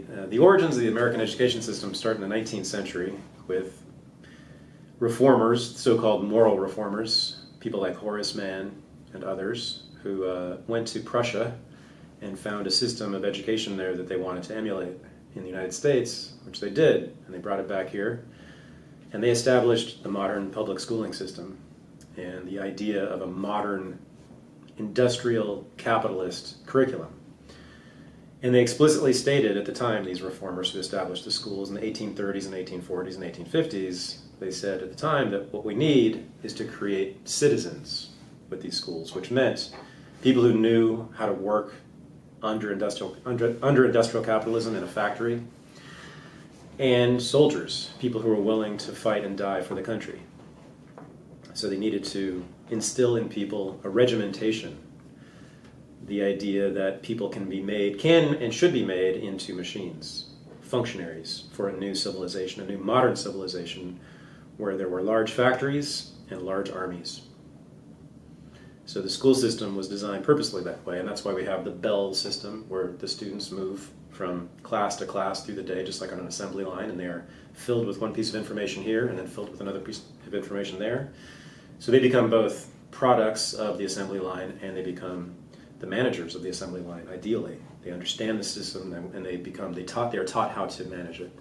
The origins of the American education system start in the 19th century with reformers, so-called moral reformers, people like Horace Mann and others, who went to Prussia and found a system of education there that they wanted to emulate in the United States, which they did, and they brought it back here. And they established the modern public schooling system and the idea of a modern industrial capitalist curriculum. And they explicitly stated at the time, these reformers who established the schools in the 1830s and 1840s and 1850s, they said at the time that what we need is to create citizens with these schools, which meant people who knew how to work under industrial capitalism in a factory, and soldiers, people who were willing to fight and die for the country. So they needed to instill in people a regimentation, the idea that people can and should be made into machines, functionaries for a new civilization, a new modern civilization, where there were large factories and large armies. So the school system was designed purposely that way, and that's why we have the bell system, where the students move from class to class through the day, just like on an assembly line, and they are filled with one piece of information here and then filled with another piece of information there. So they become both products of the assembly line, and they become the managers of the assembly line, ideally. They understand the system, and they are taught how to manage it.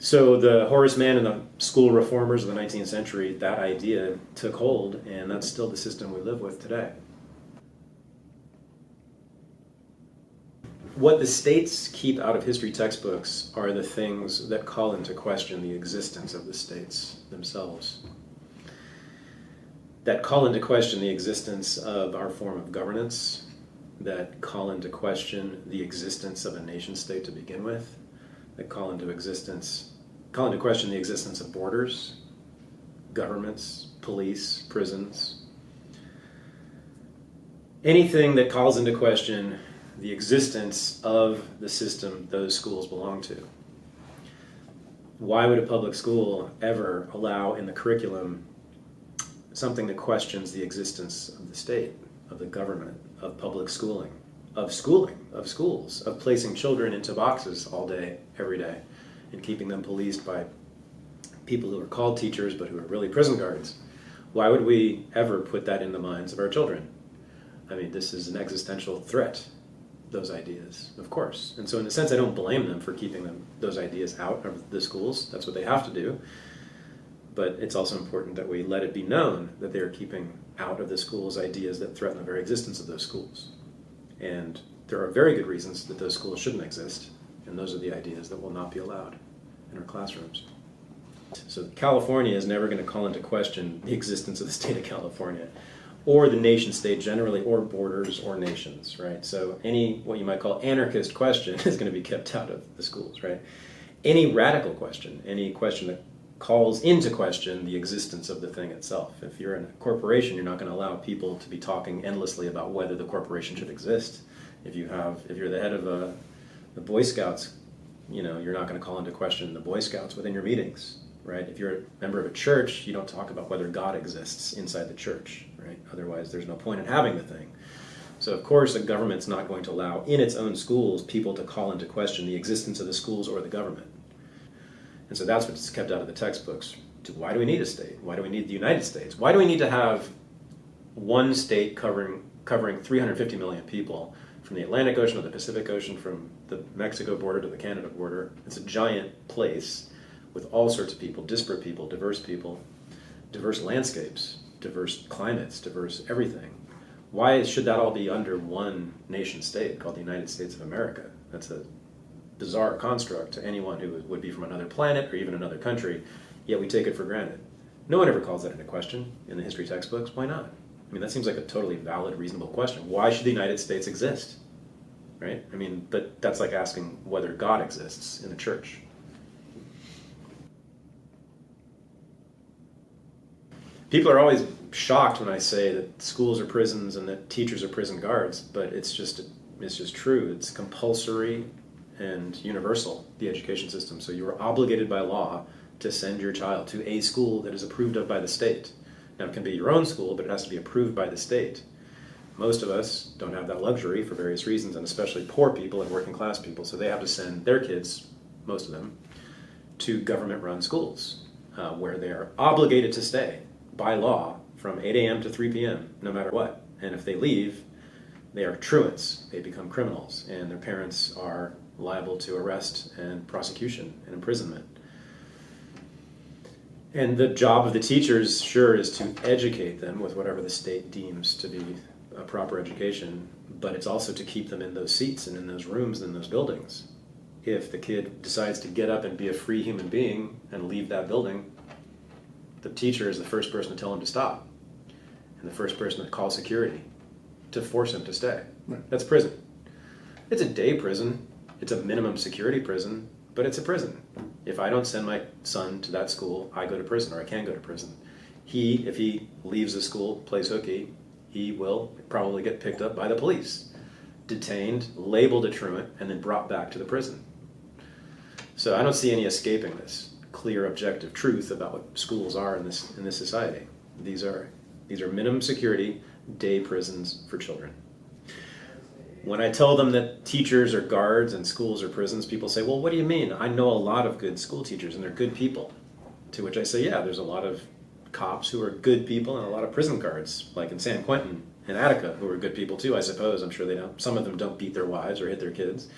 So the Horace Mann and the school reformers of the 19th century, that idea took hold, and that's still the system we live with today. What the states keep out of history textbooks are the things that call into question the existence of the states themselves, that call into question the existence of our form of governance, that call into question the existence of a nation state to begin with, that call into question the existence of borders, governments, police, prisons. Anything that calls into question the existence of the system those schools belong to. Why would a public school ever allow in the curriculum something that questions the existence of the state, of the government, of public schooling, of schools, of placing children into boxes all day, every day, and keeping them policed by people who are called teachers but who are really prison guards? Why would we ever put that in the minds of our children? I mean, this is an existential threat, those ideas, of course. And so in a sense, I don't blame them for keeping those ideas out of the schools. That's what they have to do. But it's also important that we let it be known that they are keeping out of the schools ideas that threaten the very existence of those schools. And there are very good reasons that those schools shouldn't exist, and those are the ideas that will not be allowed in our classrooms. So California is never going to call into question the existence of the state of California, or the nation state generally, or borders, or nations, right? So any, what you might call anarchist question is going to be kept out of the schools, right? Any radical question, any question that calls into question the existence of the thing itself. If you're in a corporation, you're not going to allow people to be talking endlessly about whether the corporation should exist. If you're the head of the Boy Scouts, you're not going to call into question the Boy Scouts within your meetings, right? If you're a member of a church, you don't talk about whether God exists inside the church, right? Otherwise, there's no point in having the thing. So of course, a government's not going to allow in its own schools people to call into question the existence of the schools or the government. And so that's what's kept out of the textbooks. Why do we need a state? Why do we need the United States? Why do we need to have one state covering 350 million people, from the Atlantic Ocean to the Pacific Ocean, from the Mexico border to the Canada border? It's a giant place with all sorts of people, disparate people, diverse landscapes, diverse climates, diverse everything. Why should that all be under one nation state called the United States of America? That's a bizarre construct to anyone who would be from another planet or even another country, yet we take it for granted. No one ever calls that into question in the history textbooks. Why not? I mean, that seems like a totally valid, reasonable question. Why should the United States exist? Right? I mean, but that's like asking whether God exists in the church. People are always shocked when I say that schools are prisons and that teachers are prison guards, but it's just true. It's compulsory and universal, the education system. So you are obligated by law to send your child to a school that is approved of by the state. Now, it can be your own school, but it has to be approved by the state. Most of us don't have that luxury for various reasons, and especially poor people and working class people, so they have to send their kids, most of them, to government-run schools where they are obligated to stay by law from 8 a.m. to 3 p.m. no matter what. And if they leave, they are truants. They become criminals, and their parents are liable to arrest and prosecution and imprisonment. And the job of the teachers, sure, is to educate them with whatever the state deems to be a proper education, but it's also to keep them in those seats and in those rooms and in those buildings. If the kid decides to get up and be a free human being and leave that building, the teacher is the first person to tell him to stop, and the first person to call security to force him to stay. Right. That's prison. It's a day prison. It's a minimum security prison, but it's a prison. If I don't send my son to that school, I go to prison, or I can go to prison. If he leaves the school, plays hooky, he will probably get picked up by the police, detained, labeled a truant, and then brought back to the prison. So I don't see any escaping this clear, objective truth about what schools are in this society. These are minimum security day prisons for children. When I tell them that teachers are guards and schools are prisons, people say, well, what do you mean? I know a lot of good school teachers and they're good people. To which I say, yeah, there's a lot of cops who are good people and a lot of prison guards, like in San Quentin and Attica, who are good people too, I suppose. I'm sure they don't. Some of them don't beat their wives or hit their kids.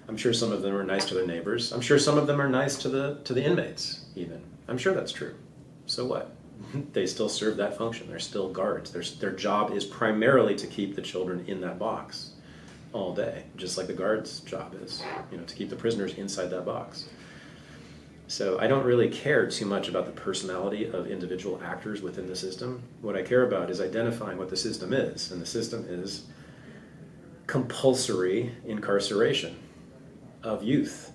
I'm sure some of them are nice to their neighbors. I'm sure some of them are nice to the inmates, even. I'm sure that's true. So what? They still serve that function. They're still guards. Their job is primarily to keep the children in that box all day, just like the guard's job is, to keep the prisoners inside that box. So I don't really care too much about the personality of individual actors within the system. What I care about is identifying what the system is, and the system is compulsory incarceration of youth.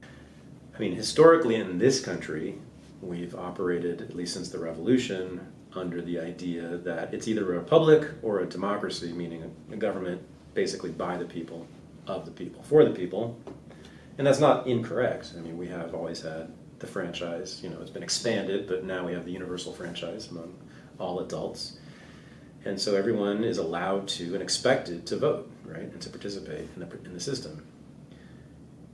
I mean, historically in this country, we've operated, at least since the revolution, under the idea that it's either a republic or a democracy, meaning a government basically by the people, of the people, for the people. And that's not incorrect. I mean, we have always had the franchise, it's been expanded, but now we have the universal franchise among all adults. And so everyone is allowed to and expected to vote, right, and to participate in the system.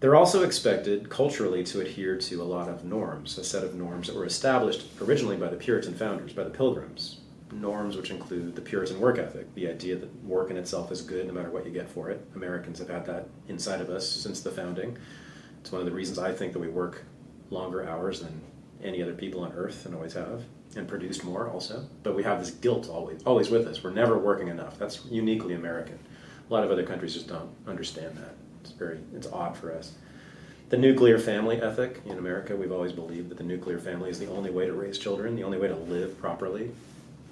They're also expected culturally to adhere to a lot of norms, a set of norms that were established originally by the Puritan founders, by the Pilgrims. Norms which include the Puritan work ethic, the idea that work in itself is good no matter what you get for it. Americans have had that inside of us since the founding. It's one of the reasons I think that we work longer hours than any other people on earth and always have, and produced more also. But we have this guilt always with us. We're never working enough. That's uniquely American. A lot of other countries just don't understand that. It's odd for us. The nuclear family ethic in America, we've always believed that the nuclear family is the only way to raise children, the only way to live properly.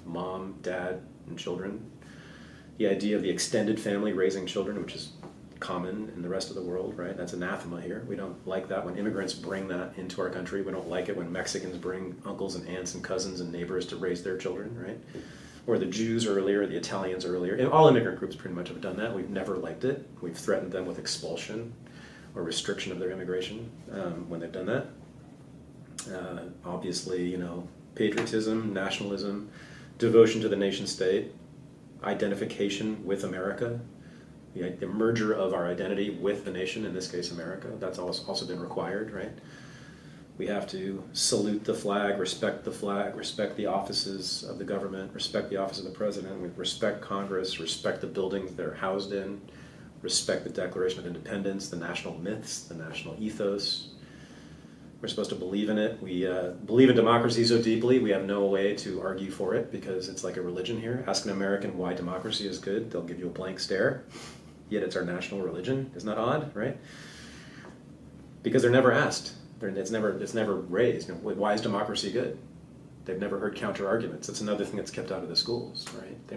Mom, dad, and children. The idea of the extended family raising children, which is common in the rest of the world, right? That's anathema here. We don't like that when immigrants bring that into our country. We don't like it when Mexicans bring uncles and aunts and cousins and neighbors to raise their children, right? Or the Jews earlier, the Italians earlier. And all immigrant groups pretty much have done that. We've never liked it. We've threatened them with expulsion or restriction of their immigration when they've done that. Obviously, patriotism, nationalism, devotion to the nation state, identification with America, the merger of our identity with the nation, in this case America, that's also been required, right? We have to salute the flag, respect the offices of the government, respect the office of the president, we respect Congress, respect the buildings they're housed in, respect the Declaration of Independence, the national myths, the national ethos. We're supposed to believe in it. We believe in democracy so deeply, we have no way to argue for it because it's like a religion here. Ask an American why democracy is good, they'll give you a blank stare. Yet it's our national religion. Isn't that odd, right? Because they're never asked. It's never raised. Why is democracy good? They've never heard counter arguments. That's another thing that's kept out of the schools, right? They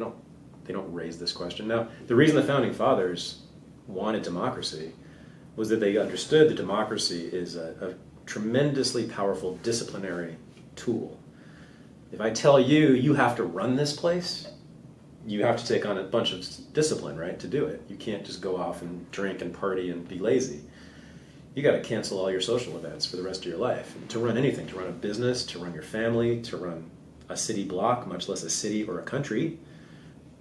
don't raise this question. Now, the reason the founding fathers wanted democracy was that they understood that democracy is a tremendously powerful disciplinary tool. If I tell you, you have to run this place, you have to take on a bunch of discipline, right, to do it. You can't just go off and drink and party and be lazy. You got to cancel all your social events for the rest of your life. And to run anything, to run a business, to run your family, to run a city block, much less a city or a country,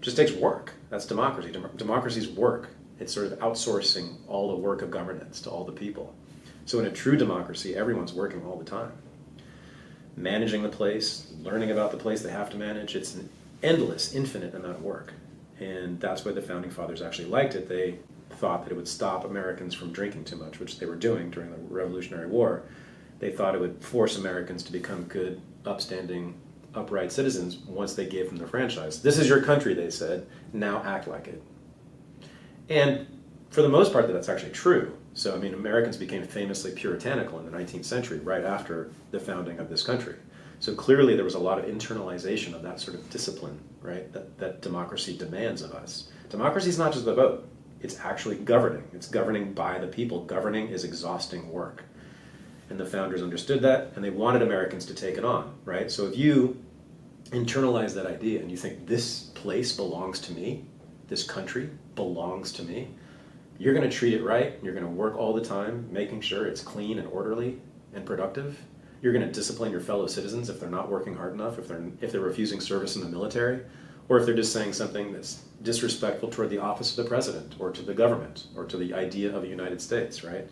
just takes work. That's democracy. Democracy's work. It's sort of outsourcing all the work of governance to all the people. So in a true democracy, everyone's working all the time. Managing the place, learning about the place they have to manage, it's an endless, infinite amount of work. And that's why the Founding Fathers actually liked it. They thought that it would stop Americans from drinking too much, which they were doing during the Revolutionary War. They thought it would force Americans to become good, upstanding, upright citizens once they gave them the franchise. This is your country, they said, now act like it. And for the most part, that's actually true. So, I mean, Americans became famously puritanical in the 19th century, right after the founding of this country. So clearly there was a lot of internalization of that sort of discipline, right, that democracy demands of us. Democracy is not just the vote. It's actually governing. It's governing by the people. Governing is exhausting work. And the founders understood that, and they wanted Americans to take it on, right? So if you internalize that idea and you think this place belongs to me, this country belongs to me, you're going to treat it right. You're going to work all the time, making sure it's clean and orderly and productive. You're going to discipline your fellow citizens if they're not working hard enough, if they're refusing service in the military, or if they're just saying something that's disrespectful toward the office of the president, or to the government, or to the idea of the United States, right?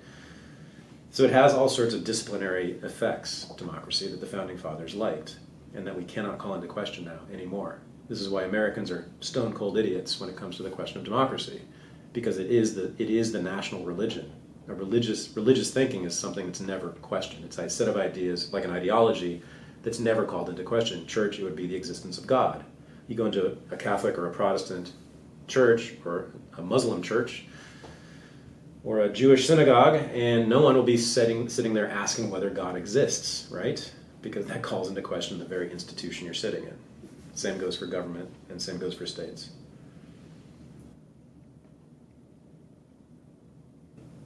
So it has all sorts of disciplinary effects, democracy, that the Founding Fathers liked, and that we cannot call into question now anymore. This is why Americans are stone-cold idiots when it comes to the question of democracy, because it is the national religion. A religious thinking is something that's never questioned. It's a set of ideas, like an ideology, that's never called into question. Church, it would be the existence of God. You go into a Catholic or a Protestant church, or a Muslim church, or a Jewish synagogue, and no one will be sitting there asking whether God exists, right? Because that calls into question the very institution you're sitting in. Same goes for government, and same goes for states.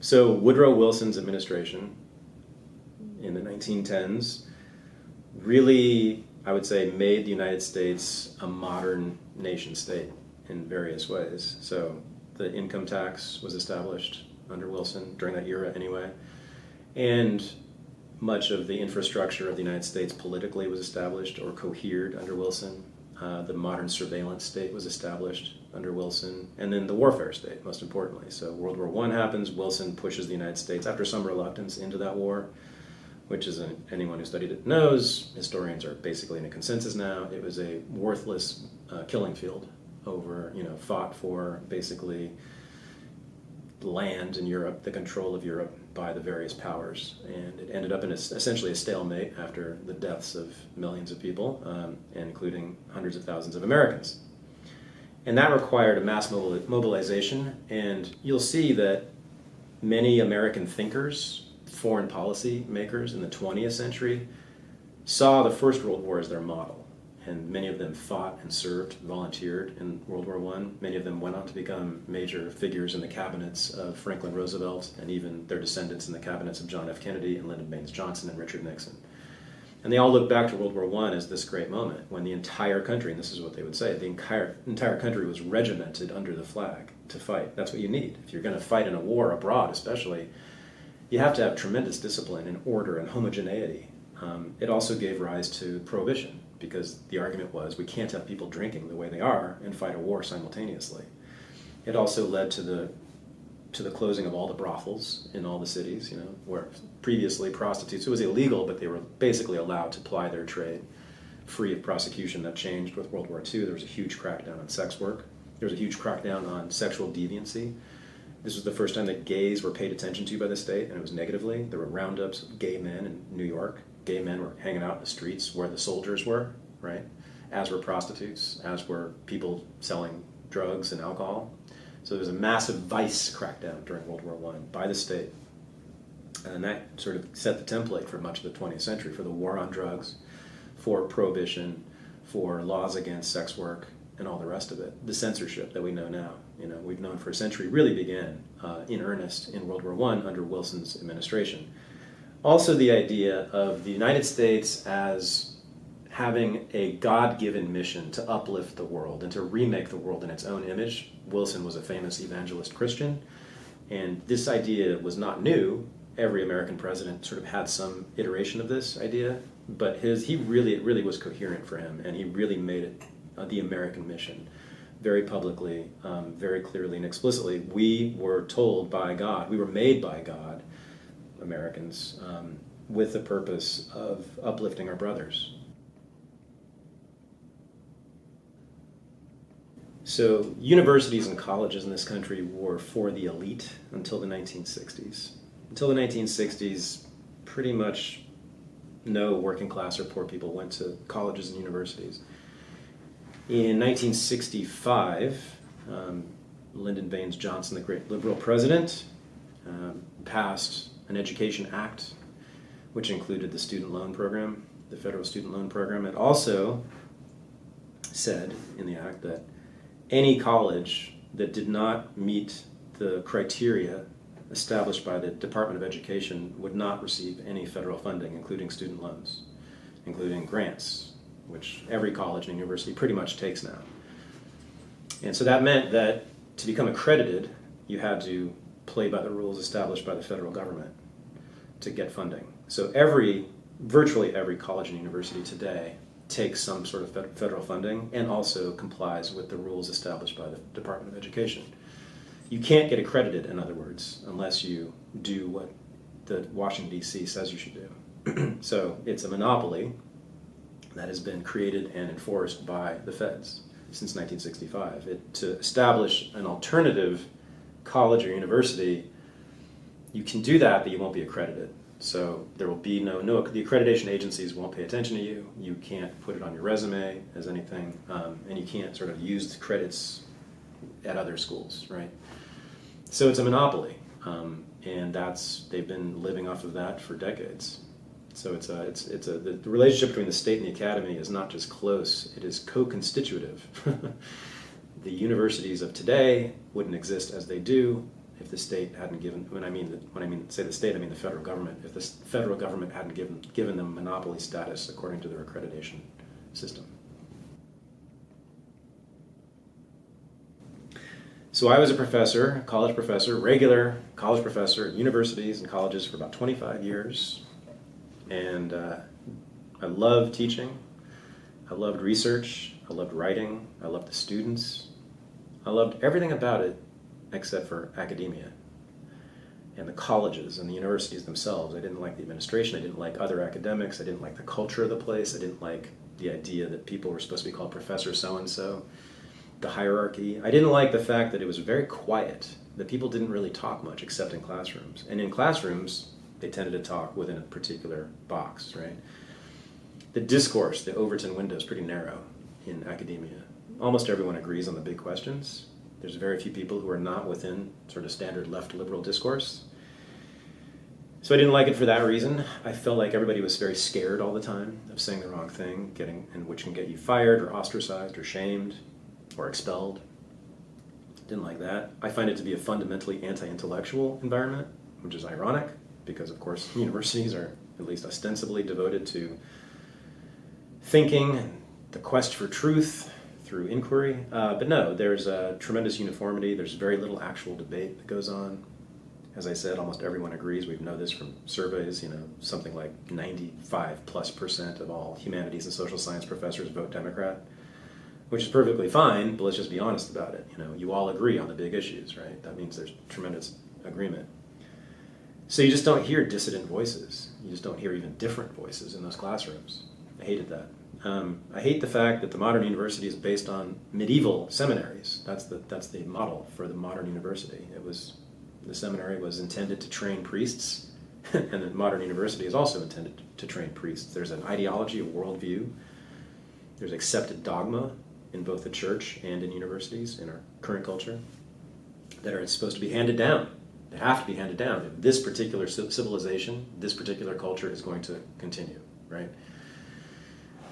So Woodrow Wilson's administration in the 1910s really, I would say, made the United States a modern nation state in various ways. So the income tax was established under Wilson, during that era anyway, and much of the infrastructure of the United States politically was established or cohered under Wilson. The modern surveillance state was established under Wilson, and then the warfare state, most importantly. So World War I happens, Wilson pushes the United States, after some reluctance, into that war, which is, anyone who studied it knows, historians are basically in a consensus now, it was a worthless killing field over, fought for basically land in Europe, the control of Europe by the various powers, and it ended up in essentially a stalemate after the deaths of millions of people, including hundreds of thousands of Americans. And that required a mass mobilization, and you'll see that many American thinkers, foreign policy makers in the 20th century, saw the First World War as their model. And many of them fought and served, volunteered in World War I. Many of them went on to become major figures in the cabinets of Franklin Roosevelt, and even their descendants in the cabinets of John F. Kennedy and Lyndon Baines Johnson and Richard Nixon. And they all look back to World War I as this great moment when the entire country, and this is what they would say, the entire country was regimented under the flag to fight. That's what you need. If you're going to fight in a war abroad especially, you have to have tremendous discipline and order and homogeneity. It also gave rise to prohibition, because the argument was we can't have people drinking the way they are and fight a war simultaneously. It also led to the closing of all the brothels in all the cities, where previously prostitutes, it was illegal, but they were basically allowed to ply their trade free of prosecution. That changed with World War II. There was a huge crackdown on sex work. There was a huge crackdown on sexual deviancy. This was the first time that gays were paid attention to by the state, and it was negatively. There were roundups of gay men in New York. Gay men were hanging out in the streets where the soldiers were, right? As were prostitutes, as were people selling drugs and alcohol. So there was a massive vice crackdown during World War I by the state. And that sort of set the template for much of the 20th century, for the war on drugs, for prohibition, for laws against sex work, and all the rest of it. The censorship that we know now, we've known for a century, really began in earnest in World War I under Wilson's administration. Also the idea of the United States as having a God-given mission to uplift the world and to remake the world in its own image. Wilson was a famous evangelist Christian, and this idea was not new, every American president sort of had some iteration of this idea, but it really was coherent for him, and he really made it the American mission very publicly, very clearly and explicitly. We were told by God, we were made by God, Americans, with the purpose of uplifting our brothers. So universities and colleges in this country were for the elite until the 1960s. Until the 1960s, pretty much no working class or poor people went to colleges and universities. In 1965, Lyndon Baines Johnson, the great liberal president, passed an Education Act, which included the student loan program, the federal student loan program. It also said in the act that any college that did not meet the criteria established by the Department of Education would not receive any federal funding, including student loans, including grants, which every college and university pretty much takes now. And so that meant that to become accredited, you had to play by the rules established by the federal government to get funding. So virtually every college and university today takes some sort of federal funding and also complies with the rules established by the Department of Education. You can't get accredited, in other words, unless you do what the Washington, D.C. says you should do. So it's a monopoly that has been created and enforced by the feds since 1965. To establish an alternative college or university, you can do that, but you won't be accredited. So there will be the accreditation agencies won't pay attention to you. You can't put it on your resume as anything, and you can't sort of use the credits at other schools, right? So it's a monopoly, and they've been living off of that for decades. So the relationship between the state and the academy is not just close; it is co-constitutive. The universities of today wouldn't exist as they do if the state hadn't given, when I say the state, I mean the federal government, if the federal government hadn't given them monopoly status according to their accreditation system. So I was a professor, college professor, regular college professor at universities and colleges for about 25 years. And I loved teaching, I loved research, I loved writing, I loved the students, I loved everything about it except for academia and the colleges and the universities themselves. I didn't like the administration, I didn't like other academics, I didn't like the culture of the place, I didn't like the idea that people were supposed to be called Professor so-and-so, the hierarchy. I didn't like the fact that it was very quiet, that people didn't really talk much except in classrooms. And in classrooms, they tended to talk within a particular box, right? The discourse, the Overton window, is pretty narrow in academia. Almost everyone agrees on the big questions. There's very few people who are not within sort of standard left liberal discourse. So I didn't like it for that reason. I felt like everybody was very scared all the time of saying the wrong thing, which can get you fired or ostracized or shamed or expelled. Didn't like that. I find it to be a fundamentally anti-intellectual environment, which is ironic because, of course, universities are at least ostensibly devoted to thinking and the quest for truth through inquiry. But no, there's a tremendous uniformity. There's very little actual debate that goes on. As I said, almost everyone agrees. We know this from surveys. Something like 95+% of all humanities and social science professors vote Democrat, which is perfectly fine, but let's just be honest about it. You all agree on the big issues, right? That means there's tremendous agreement. So you just don't hear dissident voices. You just don't hear even different voices in those classrooms. I hated that. I hate the fact that the modern university is based on medieval seminaries. That's the model for the modern university. The seminary was intended to train priests, and the modern university is also intended to train priests. There's an ideology, a worldview. There's accepted dogma in both the church and in universities in our current culture that are supposed to be handed down. They have to be handed down. This particular civilization, this particular culture is going to continue, right?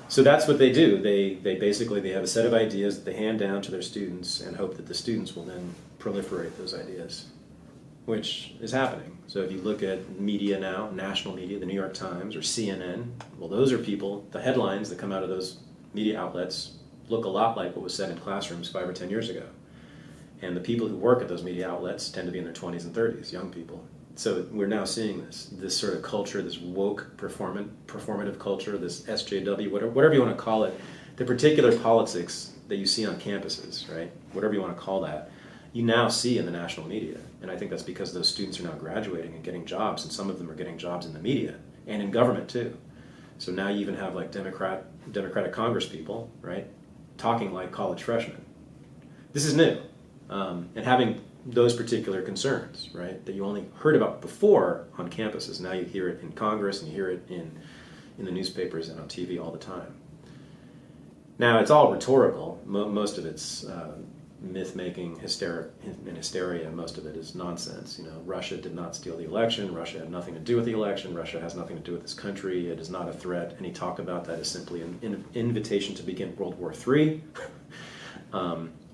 So that's what they do. They basically have a set of ideas that they hand down to their students and hope that the students will then proliferate those ideas, which is happening. So if you look at media now, national media, the New York Times or CNN, well, those are people, the headlines that come out of those media outlets look a lot like what was said in classrooms 5 or 10 years ago. And the people who work at those media outlets tend to be in their 20s and 30s, young people. So we're now seeing this sort of culture, this woke performative culture, this SJW, whatever you want to call it, the particular politics that you see on campuses, right? Whatever you want to call that, you now see in the national media. And I think that's because those students are now graduating and getting jobs, and some of them are getting jobs in the media and in government too. So now you even have like Democratic Congress people, right, talking like college freshmen. This is new, and having those particular concerns, right, that you only heard about before on campuses. Now you hear it in Congress and you hear it in the newspapers and on TV all the time. Now it's all rhetorical. Most of it's myth-making, hysteria. Most of it is nonsense. Russia did not steal the election. Russia had nothing to do with the election. Russia has nothing to do with this country. It is not a threat. Any talk about that is simply an invitation to begin World War III.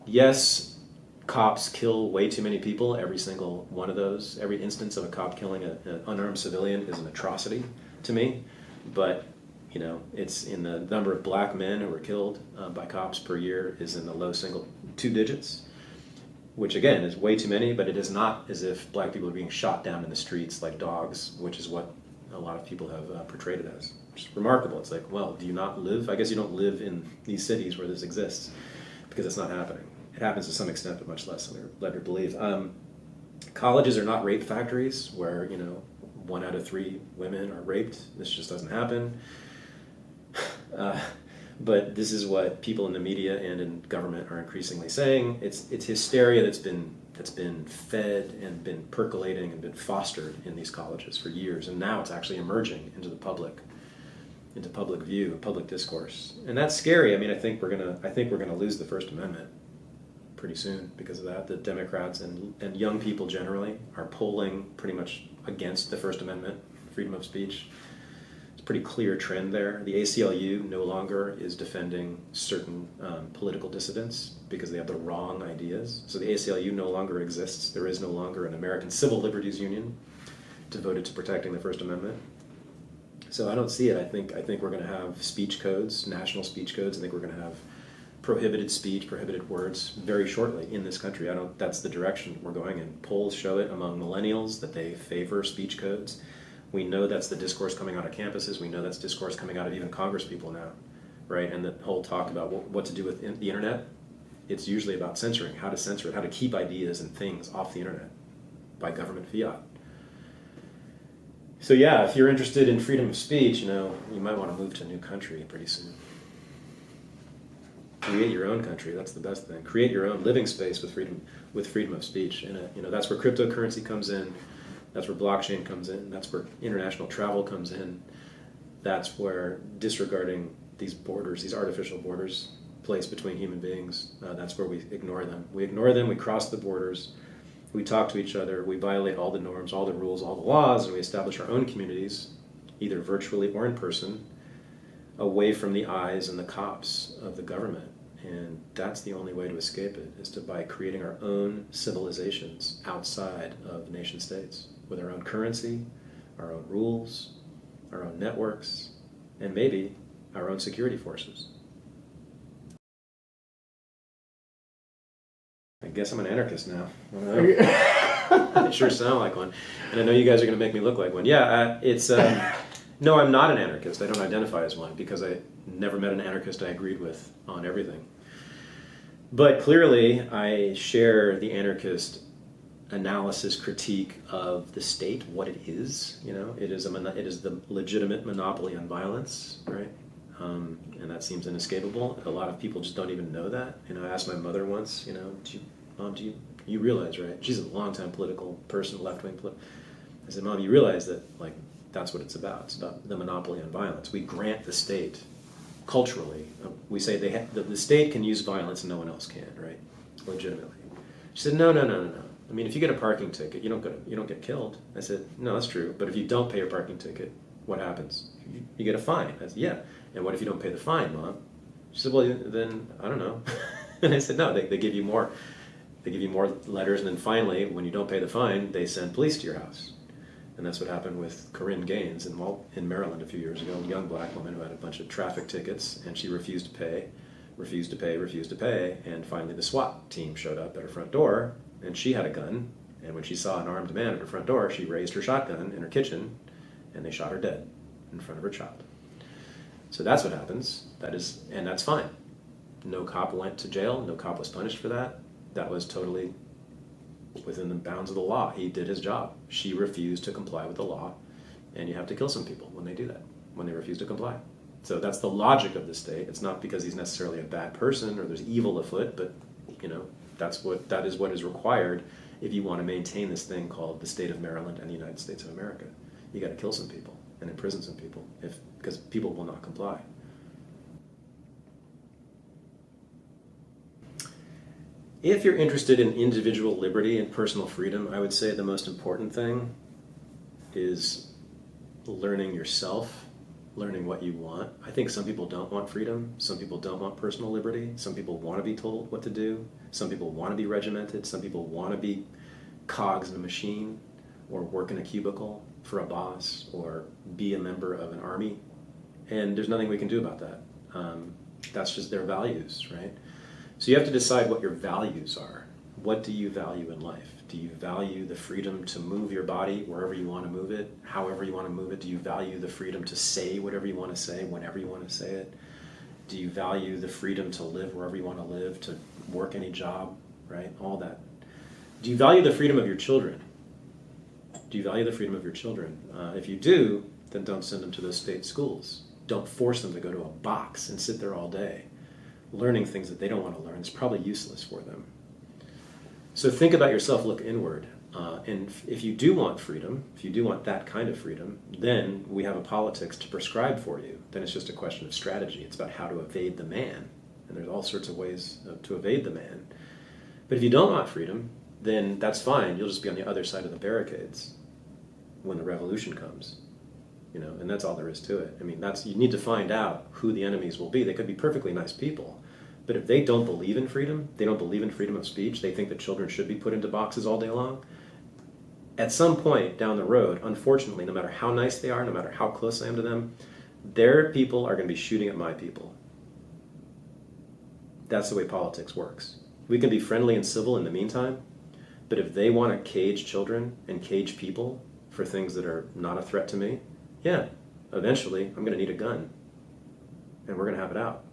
Yes, cops kill way too many people. Every single one of those, every instance of a cop killing an unarmed civilian is an atrocity to me. But it's in the number of black men who were killed by cops per year is in the low two digits, which again is way too many, but it is not as if black people are being shot down in the streets like dogs, which is what a lot of people have portrayed it as. It's remarkable. It's like, well, do you not live? I guess you don't live in these cities where this exists, because it's not happening. It happens to some extent, but much less than we're led to believe. Colleges are not rape factories where 1 out of 3 women are raped. This just doesn't happen. But this is what people in the media and in government are increasingly saying. It's hysteria that's been fed and been percolating and been fostered in these colleges for years, and now it's actually emerging into the public view, public discourse, and that's scary. I mean, I think we're gonna lose the First Amendment pretty soon because of that. The Democrats and young people generally are polling pretty much against the First Amendment, freedom of speech. Pretty clear trend there. The ACLU no longer is defending certain political dissidents because they have the wrong ideas. So the ACLU no longer exists. There is no longer an American Civil Liberties Union devoted to protecting the First Amendment. So I don't see it. I think we're going to have speech codes, national speech codes. I think we're going to have prohibited speech, prohibited words very shortly in this country. That's the direction we're going in. Polls show it among millennials that they favor speech codes. We know that's the discourse coming out of campuses. We know that's discourse coming out of even Congress people now, right? And the whole talk about what to do with the internet, it's usually about censoring, how to censor it, how to keep ideas and things off the internet by government fiat. So yeah, if you're interested in freedom of speech, you might want to move to a new country pretty soon. Create your own country. That's the best thing. Create your own living space with freedom of speech. And that's where cryptocurrency comes in. That's where blockchain comes in. That's where international travel comes in. That's where disregarding these borders, these artificial borders placed between human beings, that's where we ignore them. We ignore them, we cross the borders, we talk to each other, we violate all the norms, all the rules, all the laws, and we establish our own communities, either virtually or in person, away from the eyes and the cops of the government. And that's the only way to escape it, is by creating our own civilizations outside of nation states, with our own currency, our own rules, our own networks, and maybe our own security forces. I guess I'm an anarchist now. I sure sound like one. And I know you guys are going to make me look like one. Yeah, no, I'm not an anarchist. I don't identify as one because I never met an anarchist I agreed with on everything. But clearly, I share the anarchist analysis, critique of the state, what it is. It is the legitimate monopoly on violence, right? And that seems inescapable. A lot of people just don't even know that. I asked my mother once, Mom, do you realize, right? She's a longtime political person, left-wing. I said, Mom, you realize that, that's what it's about. It's about the monopoly on violence. We grant the state, culturally, we say the state can use violence and no one else can, right? Legitimately. She said, no. I mean, if you get a parking ticket, you don't get killed. I said, no, that's true. But if you don't pay your parking ticket, what happens? You get a fine. I said, yeah. And what if you don't pay the fine, Mom? She said, well, then I don't know. And I said, no, they give you more. They give you more letters, and then finally, when you don't pay the fine, they send police to your house. And that's what happened with Corinne Gaines in Maryland a few years ago, a young black woman who had a bunch of traffic tickets, and she refused to pay, and finally the SWAT team showed up at her front door, and she had a gun, And when she saw an armed man at her front door, she raised her shotgun in her kitchen, and they shot her dead in front of her child. So that's what happens. And that's fine. No cop went to jail. No cop was punished for that. That was totally within the bounds of the law. He did his job. She refused to comply with the law, and you have to kill some people when they do that, when they refuse to comply. So that's the logic of the state. It's not because he's necessarily a bad person or there's evil afoot, but that is what is required if you want to maintain this thing called the state of Maryland and the United States of America. You got to kill some people and imprison some people because people will not comply. If you're interested in individual liberty and personal freedom, I would say the most important thing is learning yourself, learning what you want. I think some people don't want freedom. Some people don't want personal liberty. Some people want to be told what to do. Some people want to be regimented. Some people want to be cogs in a machine or work in a cubicle for a boss or be a member of an army. And there's nothing we can do about that. That's just their values, right? So you have to decide what your values are. What do you value in life? Do you value the freedom to move your body wherever you want to move it, however you want to move it? Do you value the freedom to say whatever you want to say, whenever you want to say it? Do you value the freedom to live wherever you want to live, to work any job, right? All that. Do you value the freedom of your children? Do you value the freedom of your children? If you do, then don't send them to those state schools. Don't force them to go to a box and sit there all day, learning things that they don't want to learn. It's probably useless for them. So think about yourself, look inward. And if you do want freedom, if you do want that kind of freedom, then we have a politics to prescribe for you. Then it's just a question of strategy. It's about how to evade the man. And there's all sorts of ways to evade the man. But if you don't want freedom, then that's fine. You'll just be on the other side of the barricades when the revolution comes. And that's all there is to it. I mean, you need to find out who the enemies will be. They could be perfectly nice people. But if they don't believe in freedom, they don't believe in freedom of speech, they think that children should be put into boxes all day long, at some point down the road, unfortunately, no matter how nice they are, no matter how close I am to them, their people are going to be shooting at my people. That's the way politics works. We can be friendly and civil in the meantime, but if they want to cage children and cage people for things that are not a threat to me, yeah, eventually I'm going to need a gun, and we're going to have it out.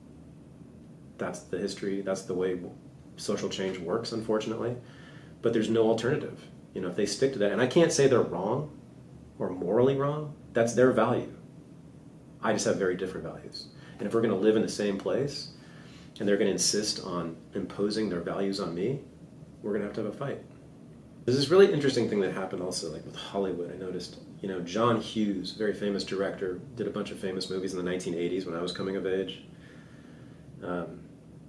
That's the history, that's the way social change works, unfortunately. But there's no alternative. If they stick to that, and I can't say they're wrong or morally wrong, that's their value. I just have very different values. And if we're going to live in the same place, and they're going to insist on imposing their values on me, we're going to have a fight. There's this really interesting thing that happened also, like with Hollywood, I noticed. John Hughes, very famous director, did a bunch of famous movies in the 1980s when I was coming of age.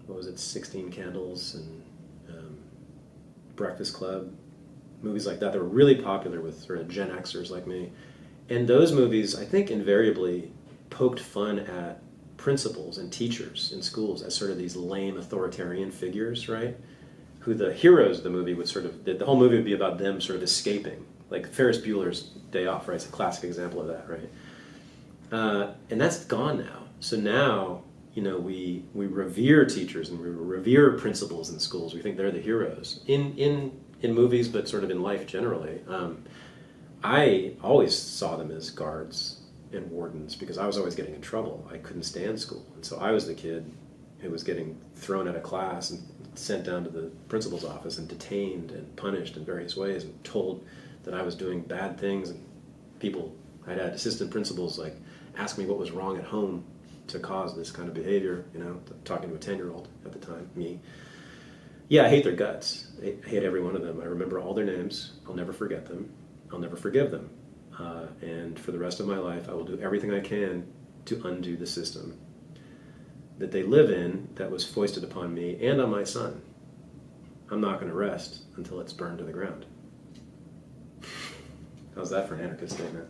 What was it, 16 Candles and Breakfast Club, movies like that. They were really popular with sort of Gen Xers like me. And those movies, I think, invariably poked fun at principals and teachers in schools as sort of these lame authoritarian figures, right? Who the heroes of the movie would the whole movie would be about them sort of escaping. Like Ferris Bueller's Day Off, right? It's a classic example of that, right? And that's gone now. So now, we revere teachers and we revere principals in schools. We think they're the heroes in movies, but sort of in life generally. I always saw them as guards and wardens because I was always getting in trouble. I couldn't stand school, and so I was the kid who was getting thrown out of class and sent down to the principal's office and detained and punished in various ways and told that I was doing bad things. And I'd had assistant principals ask me what was wrong at home to cause this kind of behavior, talking to a 10-year-old at the time, me. Yeah, I hate their guts. I hate every one of them. I remember all their names. I'll never forget them. I'll never forgive them. And for the rest of my life, I will do everything I can to undo the system that they live in that was foisted upon me and on my son. I'm not going to rest until it's burned to the ground. How's that for an anarchist statement?